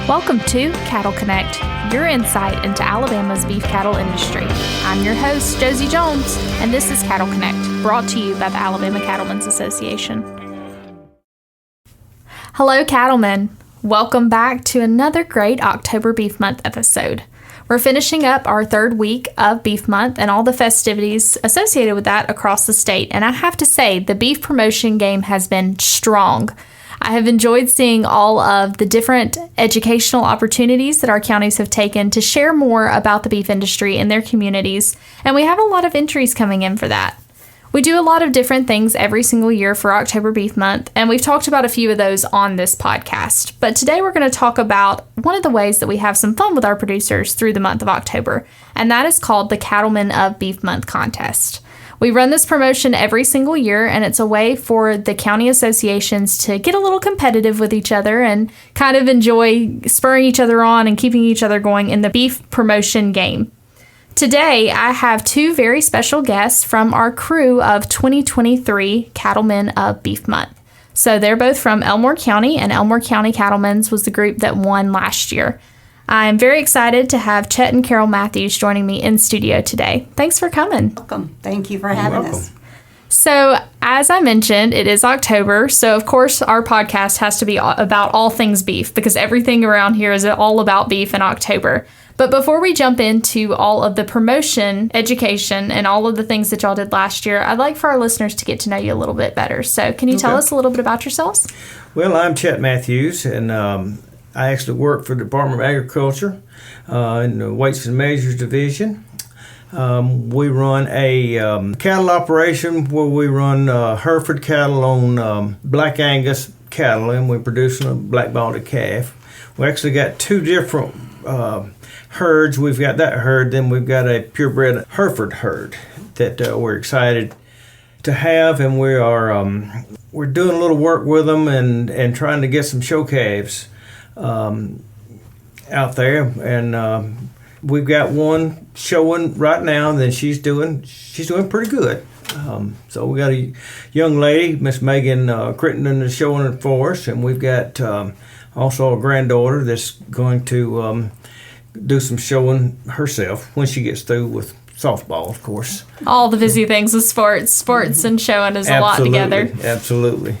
Welcome to Cattle Connect, your insight into Alabama's beef cattle industry. I'm your host, Josie Jones, and this is Cattle Connect, brought to you by the Alabama Cattlemen's Association. Hello, cattlemen. Welcome back to another great October Beef Month episode. We're finishing up our third week of Beef Month and all the festivities associated with that across the state. And I have to say, the beef promotion game has been strong. I have enjoyed seeing all of the different educational opportunities that our counties have taken to share more about the beef industry in their communities, and we have a lot of entries coming in for that. We do a lot of different things every single year for October Beef Month, and we've talked about a few of those on this podcast. But today we're going to talk about one of the ways that we have some fun with our producers through the month of October, and that is called the Cattlemen of Beef Month contest. We run this promotion every single year, and it's a way for the county associations to get a little competitive with each other and kind of enjoy spurring each other on and keeping each other going in the beef promotion game. Today, I have two very special guests from our crew of 2023 Cattlemen of Beef Month. So they're both from Elmore County, and Elmore County Cattlemen's was the group that won last year. I'm very excited to have Chet and Carol Matthews joining me in studio today. Thanks for coming. Welcome. Thank you for having us. So, as I mentioned, it is October, so of course our podcast has to be about all things beef because everything around here is all about beef in October. But before we jump into all of the promotion, education, and all of the things that y'all did last year, I'd like for our listeners to get to know you a little bit better. So, can you tell us a little bit about yourselves? Well, I'm Chet Matthews, and I actually work for the Department of Agriculture in the Weights and Measures Division. We run a cattle operation where we run Hereford cattle on Black Angus cattle, and we're producing a black balded calf. We actually got two different herds. We've got that herd, then we've got a purebred Hereford herd that we're excited to have, and we're doing a little work with them and trying to get some show calves out there, and we've got one showing right now, and then she's doing pretty good. So we got a young lady, Miss Megan Crittenden, is showing it for us, and we've got also a granddaughter that's going to do some showing herself when she gets through with softball, of course. All the busy things with sports and showing is a lot together. Absolutely.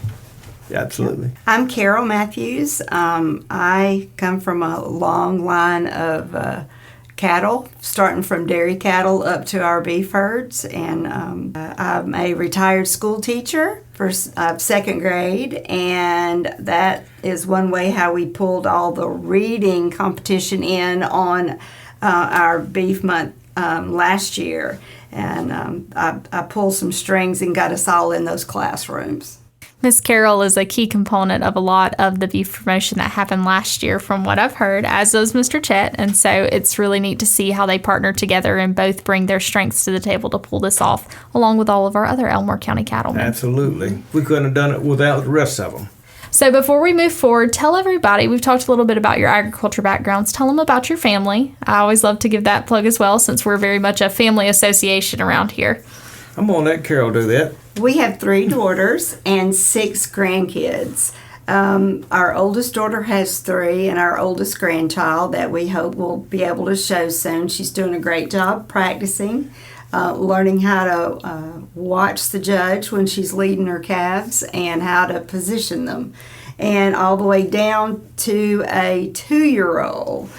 I'm Carol Matthews. I come from a long line of cattle, starting from dairy cattle up to our beef herds. And I'm a retired school teacher for second grade. And that is one way how we pulled all the reading competition in on our Beef Month last year. And I pulled some strings and got us all in those classrooms. Miss Carol is a key component of a lot of the beef promotion that happened last year from what I've heard, as does Mr. Chet. And so it's really neat to see how they partner together and both bring their strengths to the table to pull this off, along with all of our other Elmore County cattlemen. Absolutely. We couldn't have done it without the rest of them. So before we move forward, tell everybody, we've talked a little bit about your agriculture backgrounds. Tell them about your family. I always love to give that plug as well, since we're very much a family association around here. I'm going to let Carol do that. We have 3 daughters and 6 grandkids. Our oldest daughter has 3, and our oldest grandchild that we hope will be able to show soon. She's doing a great job practicing, learning how to watch the judge when she's leading her calves and how to position them. And all the way down to a 2-year-old,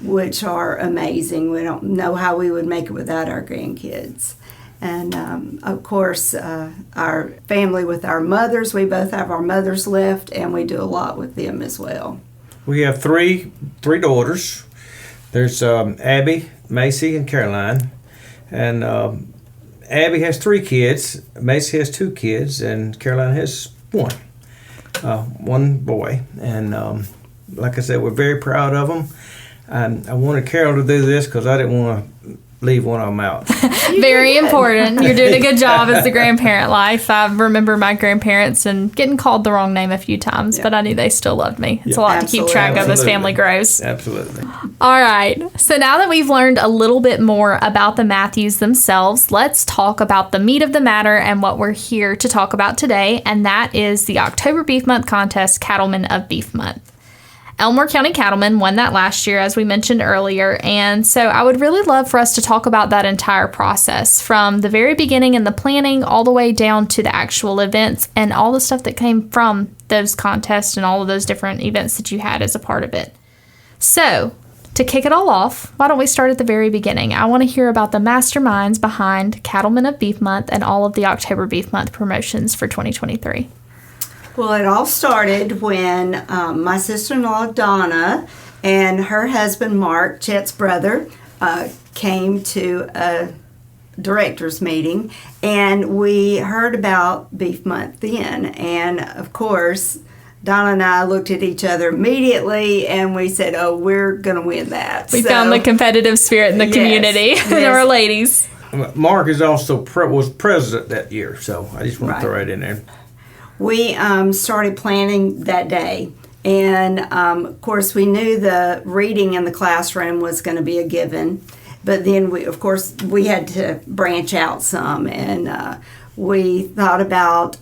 which are amazing. We don't know how we would make it without our grandkids. And, of course, our family with our mothers, we both have our mothers left, and we do a lot with them as well. We have three daughters. There's Abby, Macy, and Caroline. And Abby has 3 kids, Macy has 2 kids, and Caroline has 1 boy. And like I said, we're very proud of them. And I wanted Carol to do this because I didn't want to leave one of them out. Very important. You're doing a good job as the grandparent life. I remember my grandparents and getting called the wrong name a few times, but I knew they still loved me. It's a lot to keep track of as family grows. Absolutely. All right. So now that we've learned a little bit more about the Matthews themselves, let's talk about the meat of the matter and what we're here to talk about today, and that is the October Beef Month contest, Cattlemen of Beef Month. Elmore County Cattlemen won that last year, as we mentioned earlier. And so I would really love for us to talk about that entire process from the very beginning and the planning all the way down to the actual events and all the stuff that came from those contests and all of those different events that you had as a part of it. So to kick it all off, why don't we start at the very beginning? I want to hear about the masterminds behind Cattlemen of Beef Month and all of the October Beef Month promotions for 2023. Well, it all started when my sister-in-law, Donna, and her husband, Mark, Chet's brother, came to a director's meeting, and we heard about Beef Month then. And, of course, Donna and I looked at each other immediately, and we said, oh, we're going to win that. We found the competitive spirit in the community, and our ladies. Mark is also was president that year, so I just want to throw it in there. We started planning that day, and of course we knew the reading in the classroom was going to be a given, but then we had to branch out some, and we thought about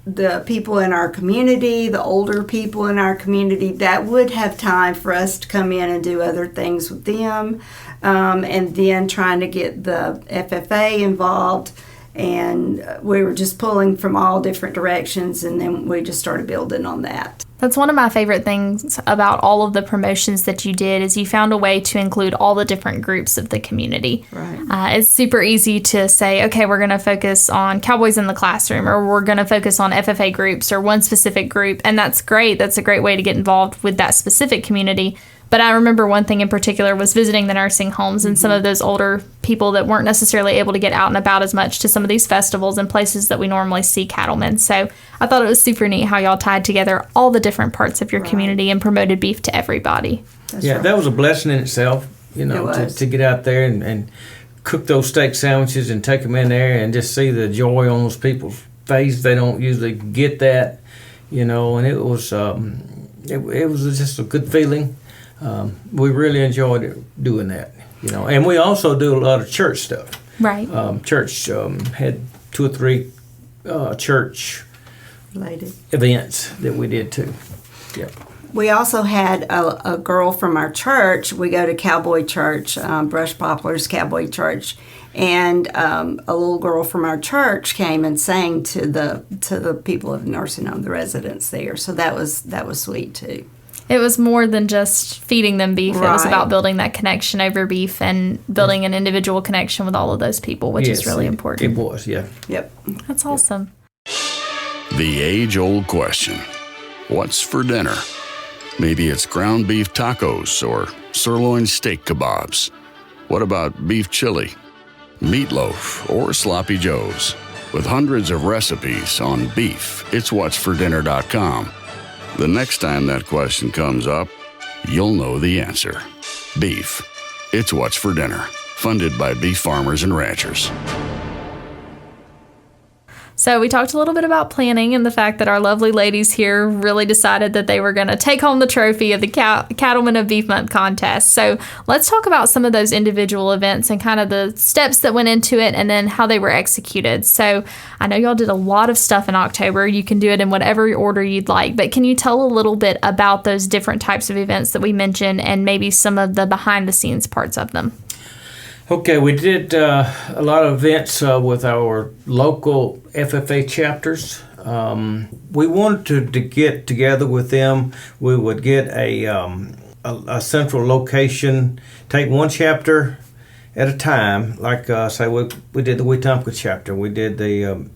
the people in our community, the older people in our community that would have time for us to come in and do other things with them, and then trying to get the FFA involved. And we were just pulling from all different directions, and then we just started building on that. That's one of my favorite things about all of the promotions that you did is you found a way to include all the different groups of the community. Right. It's super easy to say, okay, we're going to focus on Cowboys in the classroom, or we're going to focus on FFA groups or one specific group, and that's great. That's a great way to get involved with that specific community. But I remember one thing in particular was visiting the nursing homes and some of those older people that weren't necessarily able to get out and about as much to some of these festivals and places that we normally see cattlemen. So I thought it was super neat how y'all tied together all the different parts of your community and promoted beef to everybody. That was a blessing in itself, to get out there and cook those steak sandwiches and take them in there and just see the joy on those people's face. They don't usually get that, and it was just a good feeling. We really enjoyed doing that, and we also do a lot of church stuff. Right. Church had 2 or 3 church Related events that we did too. Yeah. We also had a girl from our church. We go to Cowboy Church, Brush Poplar's Cowboy Church, and a little girl from our church came and sang to the people of the nursing home, the residents there. So that was sweet too. It was more than just feeding them beef. Right. It was about building that connection over beef and building an individual connection with all of those people, which is really important. It was, yeah. Yep. That's awesome. The age-old question, what's for dinner? Maybe it's ground beef tacos or sirloin steak kebabs. What about beef chili, meatloaf, or sloppy joes? With hundreds of recipes on beef, it's what'sfordinner.com. The next time that question comes up, you'll know the answer. Beef. It's what's for dinner. Funded by beef farmers and ranchers. So we talked a little bit about planning and the fact that our lovely ladies here really decided that they were going to take home the trophy of the Cattlemen of Beef Month contest. So let's talk about some of those individual events and kind of the steps that went into it and then how they were executed. So I know y'all did a lot of stuff in October. You can do it in whatever order you'd like, but can you tell a little bit about those different types of events that we mentioned and maybe some of the behind the scenes parts of them? Okay, we did a lot of events with our local FFA chapters. We wanted to get together with them. We would get a central location, take one chapter at a time. Like, say, we did the Wetumpka chapter. We did the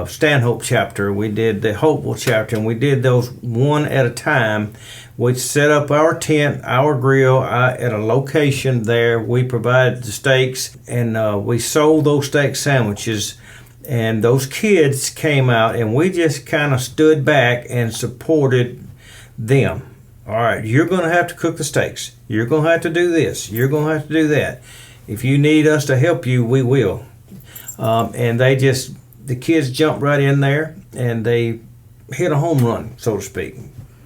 Stanhope chapter. We did the Hopewell chapter, and we did those one at a time. We'd set up our tent, our grill at a location there. We provided the steaks, and we sold those steak sandwiches. And those kids came out, and we just kind of stood back and supported them. All right, you're going to have to cook the steaks. You're going to have to do this. You're going to have to do that. If you need us to help you, we will. And the kids jumped right in there, and they hit a home run, so to speak.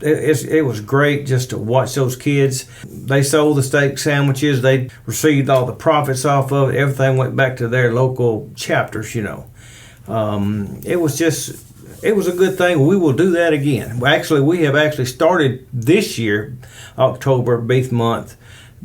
It was great just to watch those kids. They sold the steak sandwiches. They received all the profits off of it. Everything went back to their local chapters, It was just it was a good thing. We will do that again. Actually, we have actually started this year, October Beef Month,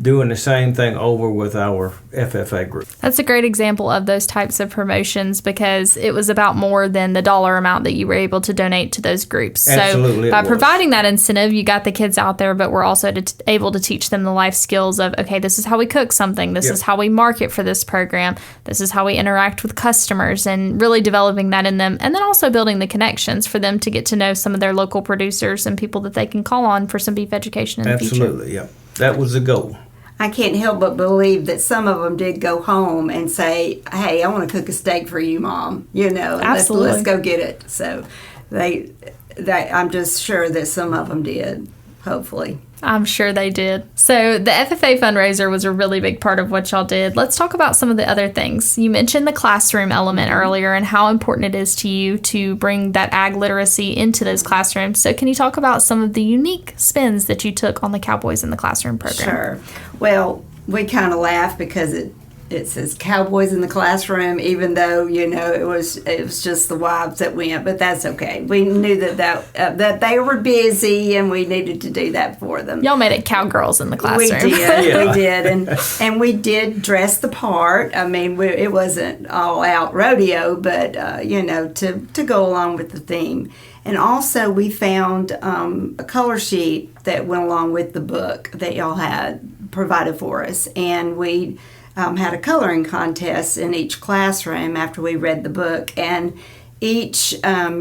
doing the same thing over with our FFA group. That's a great example of those types of promotions because it was about more than the dollar amount that you were able to donate to those groups. Absolutely, so by providing that incentive, you got the kids out there, but we're also able to teach them the life skills of, okay, this is how we cook something. This is how we market for this program. This is how we interact with customers, and really developing that in them. And then also building the connections for them to get to know some of their local producers and people that they can call on for some beef education in the future. Absolutely, yeah. That was the goal. I can't help but believe that some of them did go home and say, hey, I want to cook a steak for you, Mom. Absolutely. Let's go get it. So I'm just sure that some of them did, hopefully. I'm sure they did. So the FFA fundraiser was a really big part of what y'all did. Let's talk about some of the other things. You mentioned the classroom element earlier and how important it is to you to bring that ag literacy into those classrooms. So can you talk about some of the unique spins that you took on the Cowboys in the Classroom program? Sure. Well, we kind of laugh because it says Cowboys in the Classroom, even though, it was just the wives that went, but that's okay. We knew that they were busy and we needed to do that for them. Y'all made it Cowgirls in the Classroom. We did, we did, and we did dress the part. I mean, it wasn't all out rodeo, but to go along with the theme. And also we found a color sheet that went along with the book that y'all had provided for us, and we had a coloring contest in each classroom after we read the book, and each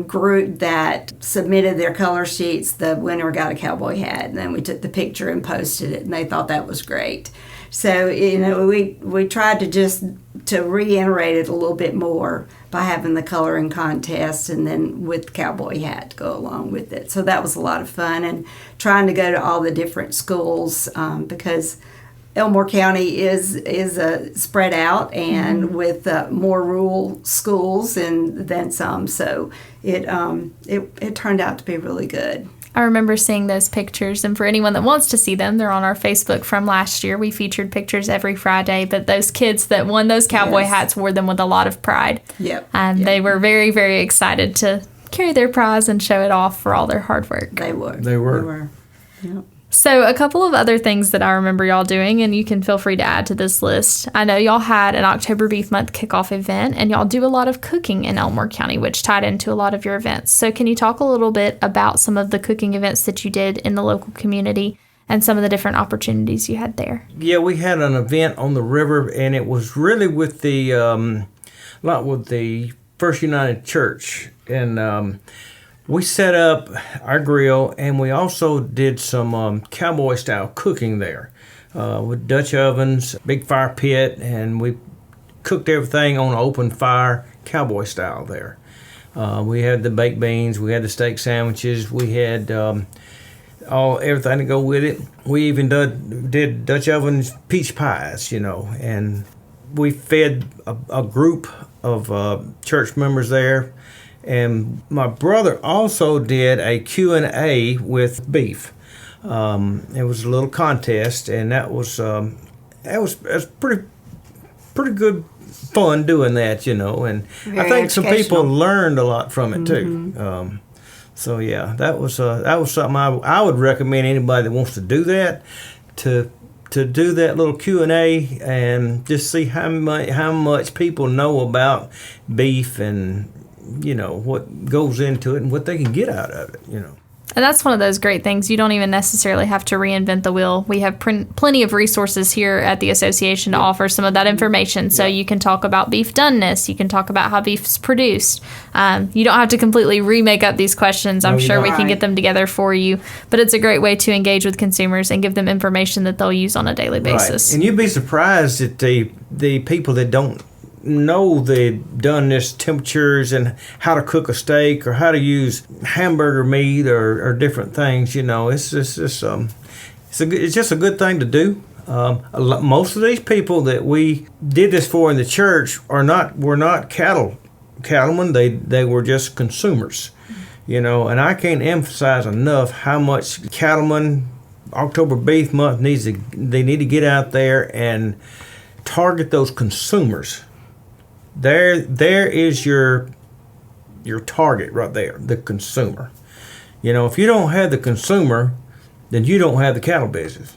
group that submitted their color sheets, the winner got a cowboy hat, and then we took the picture and posted it, and they thought that was great. So we tried to reiterate it a little bit more by having the coloring contest, and then with the cowboy hat to go along with it. So that was a lot of fun, and trying to go to all the different schools because Elmore County is spread out and with more rural schools than some, so it turned out to be really good. I remember seeing those pictures, and for anyone that wants to see them, they're on our Facebook from last year. We featured pictures every Friday, but those kids that won those cowboy hats wore them with a lot of pride. Yep. And they were very, very excited to carry their prize and show it off for all their hard work. They were. They were. Yep. So a couple of other things that I remember y'all doing, and you can feel free to add to this list. I know y'all had an October Beef Month kickoff event, and y'all do a lot of cooking in Elmore County, which tied into a lot of your events. So can you talk a little bit about some of the cooking events that you did in the local community and some of the different opportunities you had there? Yeah, we had an event on the river, and it was really with the First United Church, and we set up our grill, and we also did some cowboy-style cooking there with Dutch ovens, big fire pit, and we cooked everything on open fire, cowboy-style there. We had the baked beans, we had the steak sandwiches, we had everything to go with it. We even did Dutch ovens peach pies, and we fed a group of church members there. And my brother also did a Q&A with beef. It was a little contest, and that was pretty good fun doing that, and Very I think some people educational. Learned a lot from it too. So yeah, that was something I would recommend anybody that wants to do that to do that little Q&A and just see how much people know about beef and what goes into it and what they can get out of it, And that's one of those great things. You don't even necessarily have to reinvent the wheel. We have plenty of resources here at the association to offer some of that information. So you can talk about beef doneness. You can talk about how beef's produced. You don't have to completely remake up these questions. I'm sure we can get them together for you. But it's a great way to engage with consumers and give them information that they'll use on a daily basis. Right. And you'd be surprised at the people that don't know the doneness temperatures and how to cook a steak or how to use hamburger meat or different things. It's just a good thing to do. Most of these people that we did this for in the church were not cattlemen. They were just consumers, and I can't emphasize enough how much Cattlemen October Beef Month they need to get out there and target those consumers. There is your your target right there, the consumer. You know, if you don't have the consumer, then you don't have the cattle business.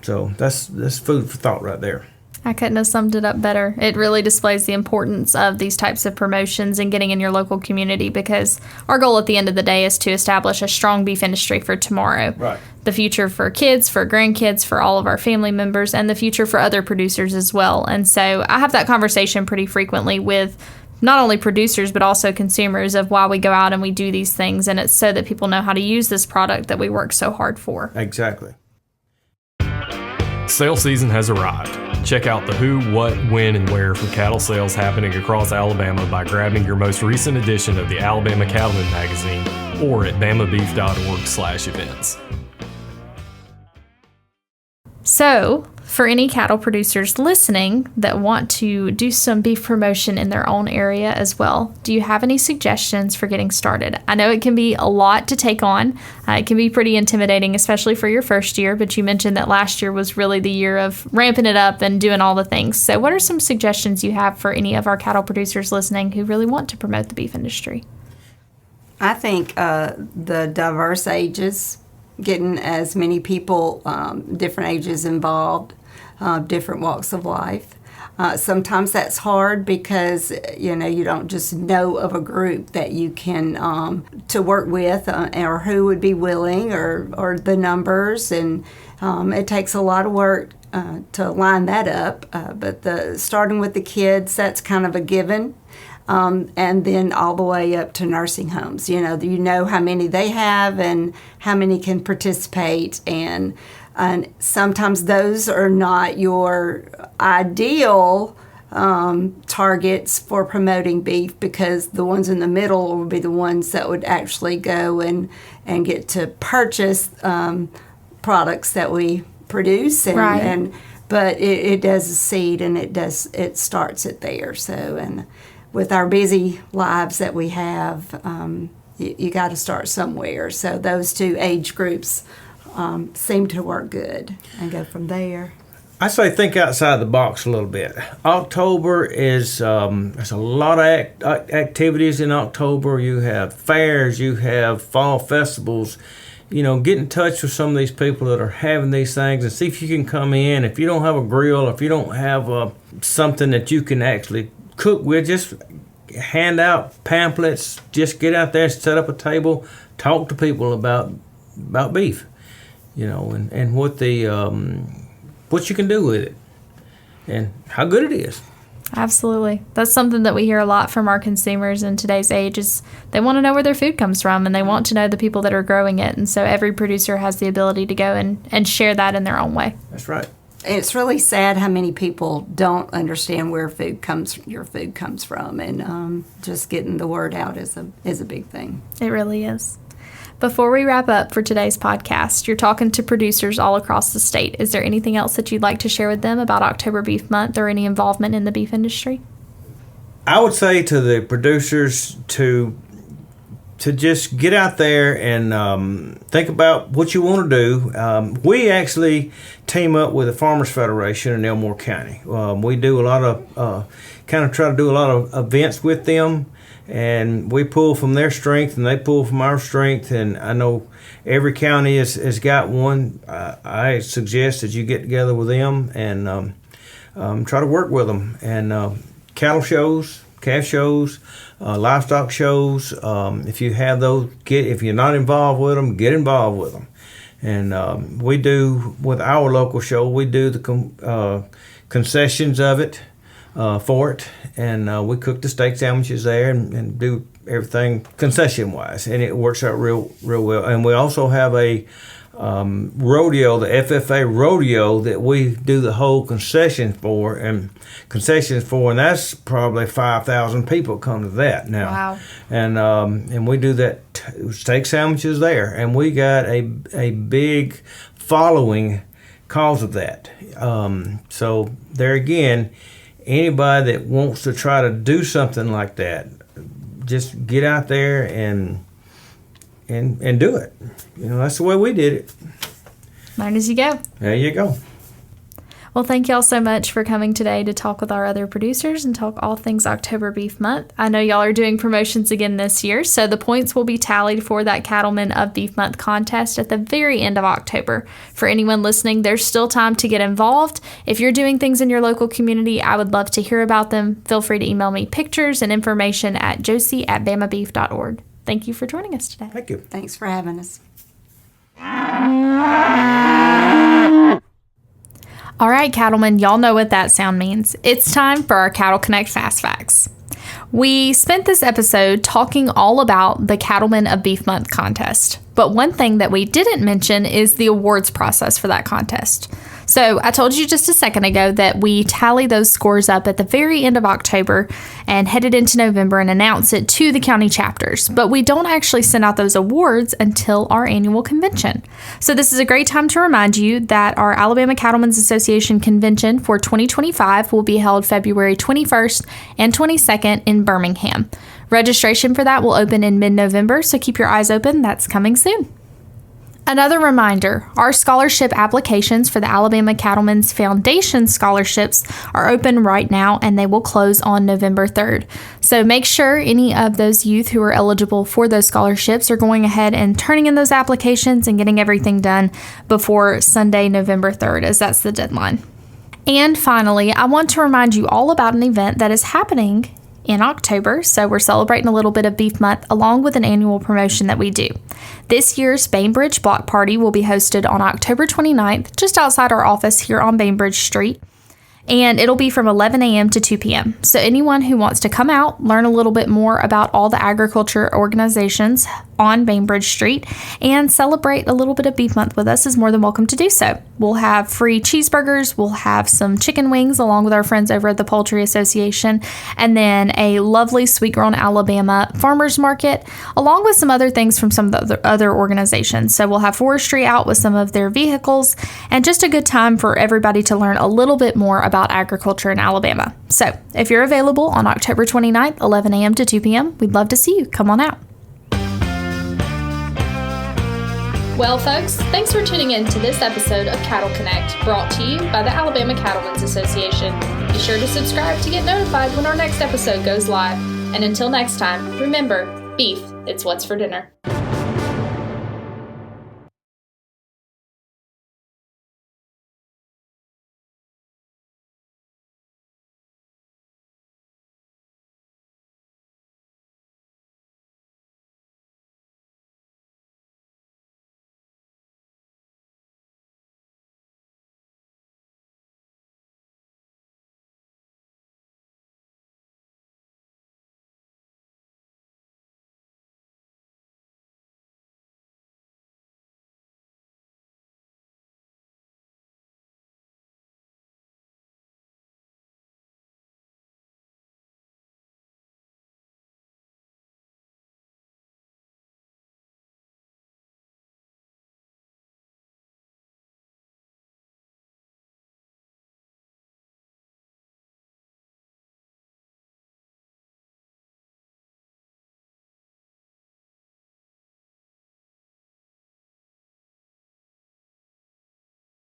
So that's food for thought right there. I couldn't have summed it up better. It really displays the importance of these types of promotions and getting in your local community, because our goal at the end of the day is to establish a strong beef industry for tomorrow. Right. The future for kids, for grandkids, for all of our family members, and the future for other producers as well. And so I have that conversation pretty frequently with not only producers but also consumers of why we go out and we do these things, and it's so that people know how to use this product that we work so hard for. Exactly. Sale season has arrived. Check out the who, what, when, and where for cattle sales happening across Alabama by grabbing your most recent edition of the Alabama Cattlemen magazine or at bamabeef.org/events. So, for any cattle producers listening that want to do some beef promotion in their own area as well, do you have any suggestions for getting started? I know it can be a lot to take on. It can be pretty intimidating, especially for your first year, but you mentioned that last year was really the year of ramping it up and doing all the things. So what are some suggestions you have for any of our cattle producers listening who really want to promote the beef industry? I think the diverse ages, getting as many people, different ages involved, different walks of life. Sometimes that's hard because, you know, you don't just know of a group that you can to work with or who would be willing or the numbers. And it takes a lot of work to line that up. But starting with the kids, that's kind of a given. And then all the way up to nursing homes. You know how many they have and how many can participate, and sometimes those are not your ideal targets for promoting beef, because the ones in the middle will be the ones that would actually go and get to purchase products that we produce, Right. But it does a seed, and it starts it there. So and with our busy lives that we have, you got to start somewhere. So those two age groups seem to work good, and go from there. I say think outside the box a little bit. October is there's a lot of activities in October. You have fairs, you have fall festivals. You know, get in touch with some of these people that are having these things and see if you can come in. If you don't have a grill, if you don't have something that you can actually cook with, just hand out pamphlets, just get out there, set up a table, talk to people about beef, you know, and what you can do with it and how good it is. Absolutely. That's something that we hear a lot from our consumers in today's age, is they want to know where their food comes from, and they want to know the people that are growing it. And so every producer has the ability to go and share that in their own way. That's right. It's really sad how many people don't understand where your food comes from, and just getting the word out is a big thing. It really is. Before we wrap up for today's podcast, you're talking to producers all across the state. Is there anything else that you'd like to share with them about October Beef Month or any involvement in the beef industry? I would say to the producers to just get out there and think about what you want to do. We actually team up with the Farmers Federation in Elmore County. We do a lot of, try to do a lot of events with them, and we pull from their strength and they pull from our strength. And I know every county has got one. I suggest that you get together with them and try to work with them. And cattle shows, calf shows, livestock shows. If you have those, if you're not involved with them, get involved with them. And we do, with our local show, we do the concessions of it for it, and we cook the steak sandwiches there and do everything concession wise, and it works out real well. And we also have a rodeo, the FFA rodeo, that we do the whole concessions for, and that's probably 5,000 people come to that now. Wow. And we do that steak sandwiches there, and we got a big following cause of that. So there again, anybody that wants to try to do something like that, just get out there and do it. You know, that's the way we did it. Learn as you go. There you go. Well, thank y'all so much for coming today to talk with our other producers and talk all things October Beef Month. I know y'all are doing promotions again this year, so the points will be tallied for that Cattlemen of Beef Month contest at the very end of October. For anyone listening, there's still time to get involved. If you're doing things in your local community, I would love to hear about them. Feel free to email me pictures and information at josie@bamabeef.org. Thank you for joining us today. Thank you. Thanks for having us. All right, cattlemen, y'all know what that sound means. It's time for our Cattle Connect Fast Facts. We spent this episode talking all about the Cattlemen of Beef Month contest, but one thing that we didn't mention is the awards process for that contest. So I told you just a second ago that we tally those scores up at the very end of October and headed into November and announce it to the county chapters, but we don't actually send out those awards until our annual convention. So this is a great time to remind you that our Alabama Cattlemen's Association convention for 2025 will be held February 21st and 22nd in Birmingham. Registration for that will open in mid-November, so keep your eyes open. That's coming soon. Another reminder, our scholarship applications for the Alabama Cattlemen's Foundation scholarships are open right now and they will close on November 3rd. So make sure any of those youth who are eligible for those scholarships are going ahead and turning in those applications and getting everything done before Sunday, November 3rd, as that's the deadline. And finally, I want to remind you all about an event that is happening in October, so we're celebrating a little bit of Beef Month along with an annual promotion that we do. This year's Bainbridge Block Party will be hosted on October 29th, just outside our office here on Bainbridge Street, and it'll be from 11 a.m. to 2 p.m. So anyone who wants to come out, learn a little bit more about all the agriculture organizations on Bainbridge Street, and celebrate a little bit of Beef Month with us is more than welcome to do so. We'll have free cheeseburgers, we'll have some chicken wings along with our friends over at the Poultry Association, and then a lovely Sweet Grown Alabama farmers market, along with some other things from some of the other organizations. So we'll have forestry out with some of their vehicles, and just a good time for everybody to learn a little bit more about agriculture in Alabama. So if you're available on October 29th, 11 a.m. to 2 p.m., we'd love to see you. Come on out. Well, folks, thanks for tuning in to this episode of Cattle Connect, brought to you by the Alabama Cattlemen's Association. Be sure to subscribe to get notified when our next episode goes live. And until next time, remember, beef, it's what's for dinner.